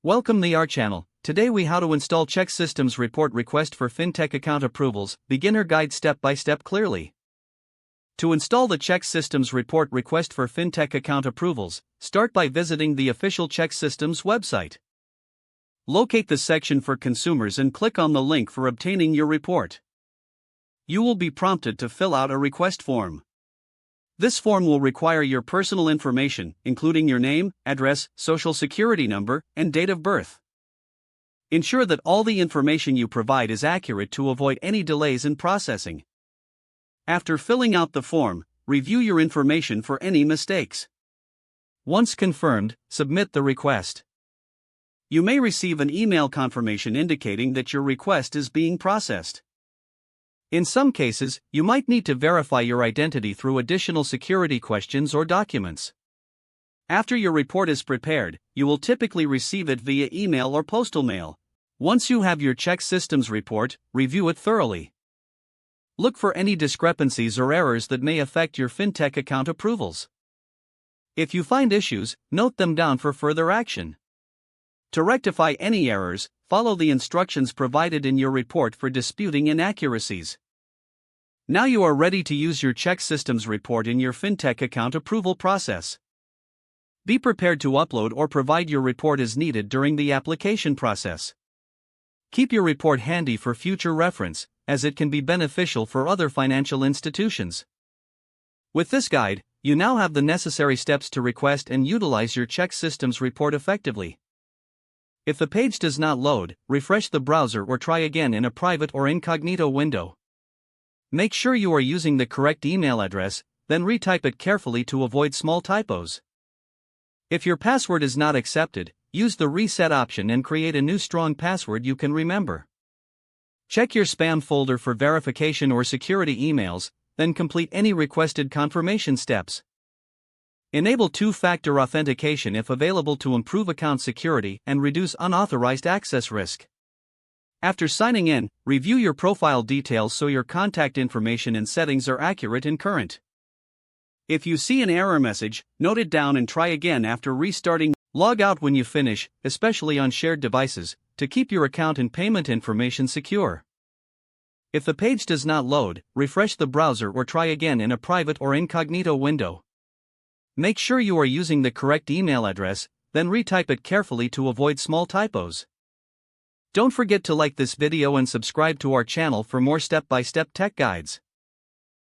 Welcome to our channel. Today we how to install ChexSystems report request for Fintech account approvals, beginner guide step by step clearly. To install the ChexSystems report request for Fintech account approvals, start by visiting the official ChexSystems website. Locate the section for consumers and click on the link for obtaining your report. You will be prompted to fill out a request form. This form will require your personal information, including your name, address, social security number, and date of birth. Ensure that all the information you provide is accurate to avoid any delays in processing. After filling out the form, review your information for any mistakes. Once confirmed, submit the request. You may receive an email confirmation indicating that your request is being processed. In some cases, you might need to verify your identity through additional security questions or documents. After your report is prepared, you will typically receive it via email or postal mail. Once you have your ChexSystems report, review it thoroughly. Look for any discrepancies or errors that may affect your Fintech account approvals. If you find issues, note them down for further action. To rectify any errors, follow the instructions provided in your report for disputing inaccuracies. Now you are ready to use your ChexSystems report in your Fintech account approval process. Be prepared to upload or provide your report as needed during the application process. Keep your report handy for future reference, as it can be beneficial for other financial institutions. With this guide, you now have the necessary steps to request and utilize your ChexSystems report effectively. If the page does not load, refresh the browser or try again in a private or incognito window. Make sure you are using the correct email address, then retype it carefully to avoid small typos. If your password is not accepted, use the reset option and create a new strong password you can remember. Check your spam folder for verification or security emails, then complete any requested confirmation steps. Enable two-factor authentication if available to improve account security and reduce unauthorized access risk. After signing in, review your profile details so your contact information and settings are accurate and current. If you see an error message, note it down and try again after restarting. Log out when you finish, especially on shared devices, to keep your account and payment information secure. If the page does not load, refresh the browser or try again in a private or incognito window. Make sure you are using the correct email address, then retype it carefully to avoid small typos. Don't forget to like this video and subscribe to our channel for more step-by-step tech guides.